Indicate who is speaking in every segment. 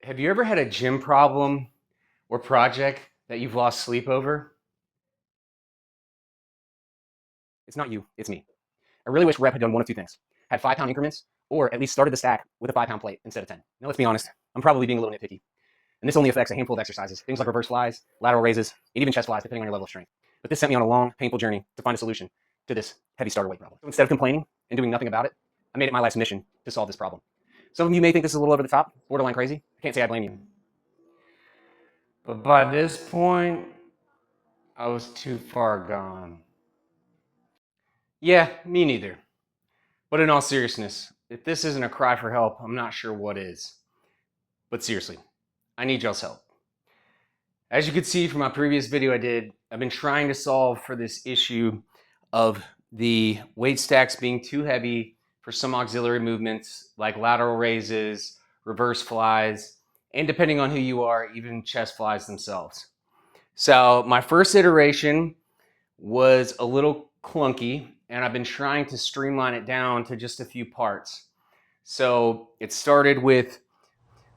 Speaker 1: Have you ever had a gym problem or project that you've lost sleep over? It's not you, it's me. I really wish rep had done one of two things. Had 5-pound increments, or at least started the stack with a 5-pound plate instead of 10. Now let's be honest, I'm probably being a little nitpicky. And this only affects a handful of exercises, things like reverse flies, lateral raises, and even chest flies, depending on your level of strength. But this sent me on a long, painful journey to find a solution to this heavy starter weight problem. So instead of complaining and doing nothing about it, I made it my life's mission to solve this problem. Some of you may think this is a little over the top, borderline crazy. I can't say I blame you.
Speaker 2: But by this point, I was too far gone.
Speaker 1: Yeah, me neither. But in all seriousness, if this isn't a cry for help, I'm not sure what is. But seriously, I need y'all's help. As you could see from my previous video I did, I've been trying to solve for this issue of the weight stacks being too heavy for some auxiliary movements like lateral raises, reverse flies, and depending on who you are, even chest flies themselves. So my first iteration was a little clunky, and I've been trying to streamline it down to just a few parts. So it started with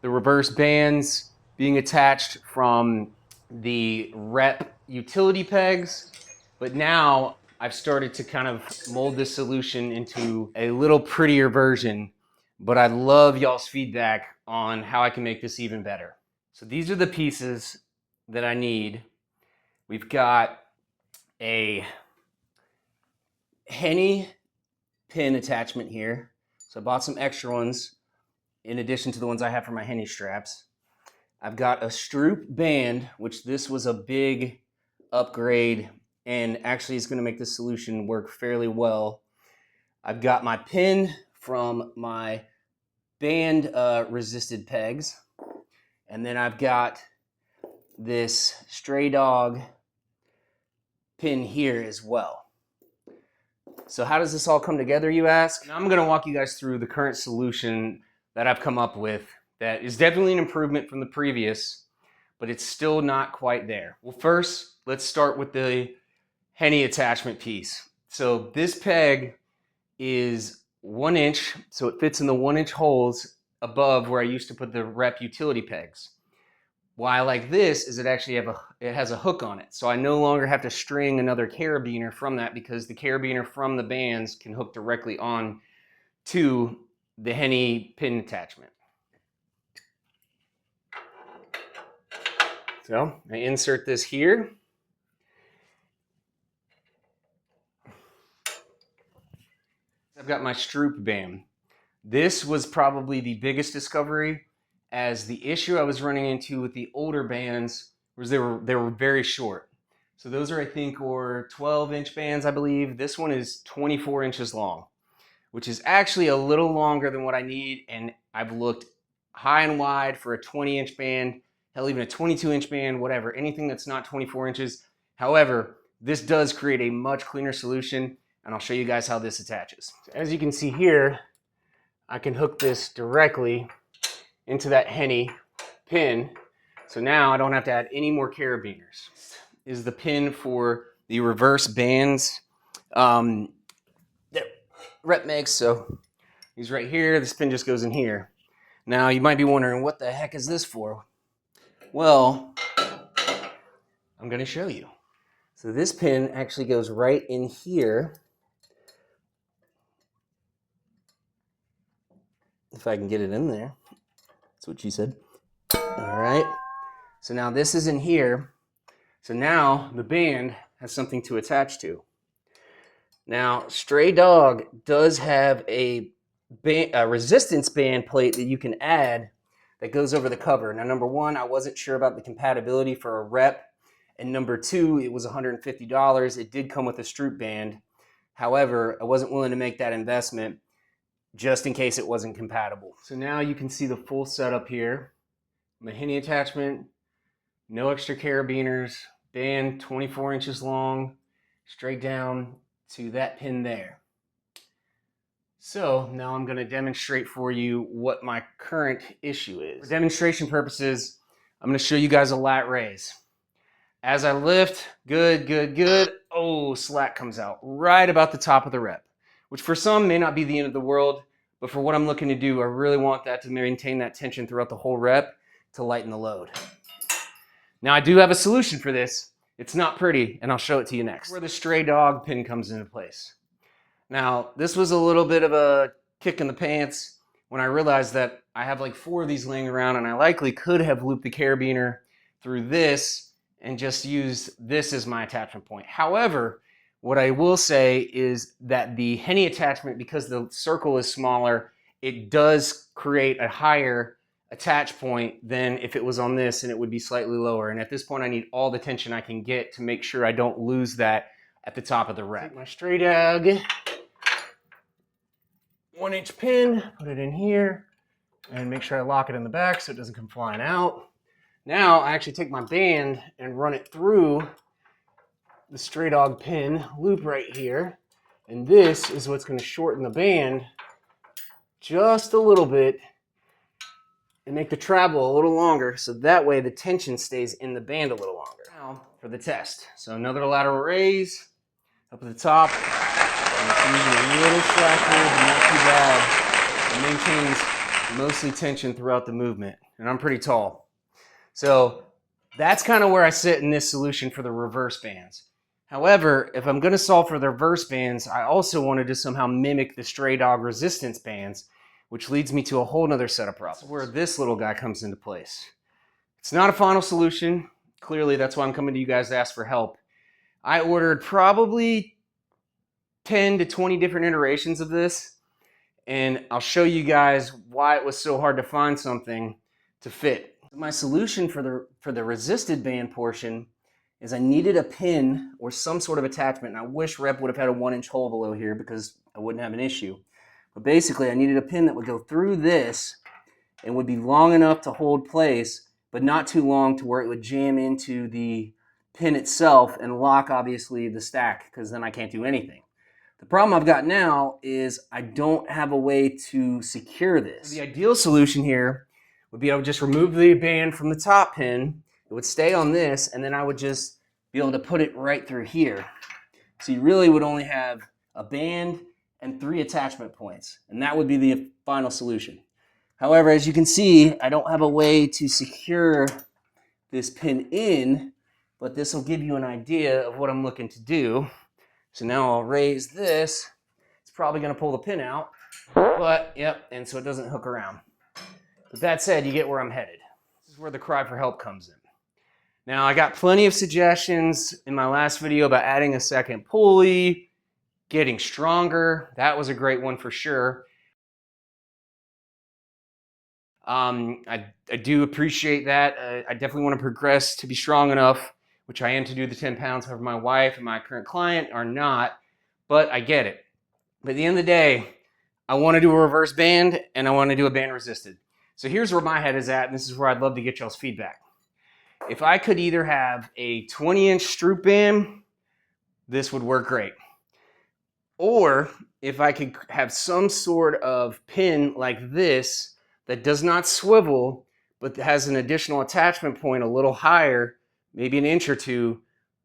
Speaker 1: the reverse bands being attached from the rep utility pegs, but now I've started to kind of mold this solution into a little prettier version, but I'd love y'all's feedback on how I can make this even better. So these are the pieces that I need. We've got a Henny pin attachment here. So I bought some extra ones in addition to the ones I have for my Henny straps. I've got a Stroop band, which this was a big upgrade and actually is going to make this solution work fairly well. I've got my pin from my band resisted pegs. And then I've got this Stray Dog pin here as well. So how does this all come together, you ask? Now I'm going to walk you guys through the current solution that I've come up with that is definitely an improvement from the previous, but it's still not quite there. Well, first, let's start with the Henny attachment piece. So this peg is 1 inch, so it fits in the 1-inch holes above where I used to put the rep utility pegs. Why I like this is it actually has a hook on it, so I no longer have to string another carabiner from that because the carabiner from the bands can hook directly on to the Henny pin attachment. So I insert this here. I've got my Stroop band. This was probably the biggest discovery, as the issue I was running into with the older bands was they were very short. So those are, I think, were 12-inch bands, I believe. This one is 24 inches long, which is actually a little longer than what I need, and I've looked high and wide for a 20-inch band, hell, even a 22-inch band, whatever, anything that's not 24 inches. However, this does create a much cleaner solution, and I'll show you guys how this attaches. So as you can see here, I can hook this directly into that Henny pin. So now I don't have to add any more carabiners. This is the pin for the reverse bands that rep makes. So he's right here. This pin just goes in here. Now you might be wondering, what the heck is this for? Well, I'm going to show you. So this pin actually goes right in here. If I can get it in there. That's what she said. All right. So now this is in here. So now the band has something to attach to. Now, Stray Dog does have a resistance band plate that you can add that goes over the cover. Now, number one, I wasn't sure about the compatibility for a rep. And number two, it was $150. It did come with a Stroop band. However, I wasn't willing to make that investment just in case it wasn't compatible. So now you can see the full setup here. My Henny attachment, no extra carabiners, band 24 inches long, straight down to that pin there. So now I'm going to demonstrate for you what my current issue is. For demonstration purposes, I'm going to show you guys a lat raise. As I lift, good. Oh, slack comes out right about the top of the rep, which for some may not be the end of the world, but for what I'm looking to do, I really want that to maintain that tension throughout the whole rep to lighten the load. Now I do have a solution for this. It's not pretty, and I'll show it to you next. Where the stray dog pin comes into place. Now, this was a little bit of a kick in the pants when I realized that I have like 4 of these laying around, and I likely could have looped the carabiner through this and just used this as my attachment point. However, what I will say is that the Henny attachment, because the circle is smaller, it does create a higher attach point than if it was on this, and it would be slightly lower. And at this point, I need all the tension I can get to make sure I don't lose that at the top of the rep. Take my stray dog, 1-inch pin, put it in here, and make sure I lock it in the back so it doesn't come flying out. Now I actually take my band and run it through the stray dog pin loop right here, and this is what's going to shorten the band just a little bit and make the travel a little longer, so that way the tension stays in the band a little longer. Now for the test. So another lateral raise up at the top. And it's using a little slack here, but not too bad. It maintains mostly tension throughout the movement, and I'm pretty tall. So that's kind of where I sit in this solution for the reverse bands. However, if I'm going to solve for the reverse bands, I also wanted to somehow mimic the stray dog resistance bands, which leads me to a whole nother set of problems. That's where this little guy comes into place. It's not a final solution. Clearly, that's why I'm coming to you guys to ask for help. I ordered probably 10 to 20 different iterations of this, and I'll show you guys why it was so hard to find something to fit. My solution for the resisted band portion is I needed a pin or some sort of attachment, and I wish Rep would have had a 1-inch hole below here because I wouldn't have an issue. But basically, I needed a pin that would go through this and would be long enough to hold place, but not too long to where it would jam into the pin itself and lock, obviously, the stack, because then I can't do anything. The problem I've got now is I don't have a way to secure this. The ideal solution here would be I would just remove the band from the top pin. It would stay on this, and then I would just be able to put it right through here. So you really would only have a band and 3 attachment points, and that would be the final solution. However, as you can see, I don't have a way to secure this pin in, but this will give you an idea of what I'm looking to do. So now I'll raise this. It's probably going to pull the pin out, but yep, and so it doesn't hook around. But that said, you get where I'm headed. This is where the cry for help comes in. Now, I got plenty of suggestions in my last video about adding a second pulley, getting stronger. That was a great one for sure. I do appreciate that. I definitely want to progress to be strong enough, which I am, to do the 10 pounds. However, my wife and my current client are not, but I get it. But at the end of the day, I want to do a reverse band and I want to do a band resisted. So here's where my head is at, and this is where I'd love to get y'all's feedback. If I could either have a 20-inch Stroop band, this would work great. Or if I could have some sort of pin like this that does not swivel, but has an additional attachment point a little higher, maybe an inch or two,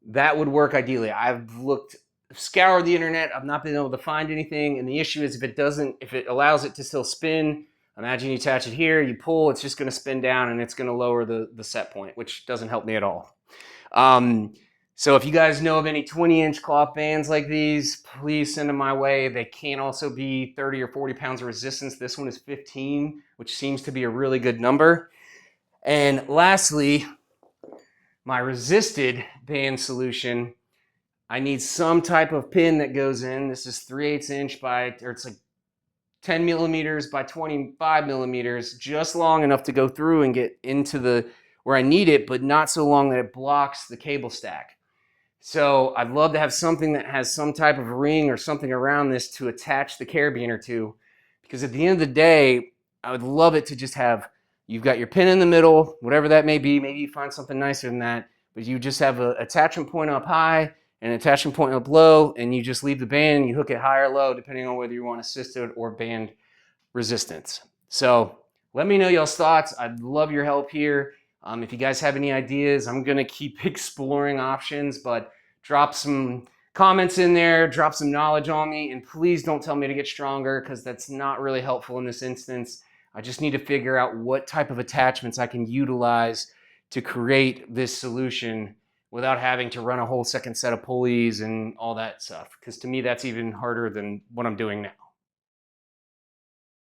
Speaker 1: that would work ideally. I've scoured the internet, I've not been able to find anything, and the issue is if it allows it to still spin, imagine you attach it here, you pull, it's just going to spin down and it's going to lower the set point, which doesn't help me at all. So if you guys know of any 20-inch cloth bands like these, please send them my way. They can also be 30 or 40 pounds of resistance. This one is 15, which seems to be a really good number. And lastly, my resisted band solution, I need some type of pin that goes in. This is 3/8 inch it's like 10 millimeters by 25 millimeters, just long enough to go through and get into where I need it, but not so long that it blocks the cable stack. So I'd love to have something that has some type of ring or something around this to attach the carabiner to, because at the end of the day, I would love it to just have, you've got your pin in the middle, whatever that may be. Maybe you find something nicer than that, but you just have an attachment point up high and an attachment point up low, and you just leave the band and you hook it high or low, depending on whether you want assisted or band resistance. So let me know y'all's thoughts. I'd love your help here. If you guys have any ideas, I'm going to keep exploring options, but drop some comments in there, drop some knowledge on me, and please don't tell me to get stronger, because that's not really helpful in this instance. I just need to figure out what type of attachments I can utilize to create this solution without having to run a whole second set of pulleys and all that stuff. Because to me, that's even harder than what I'm doing now.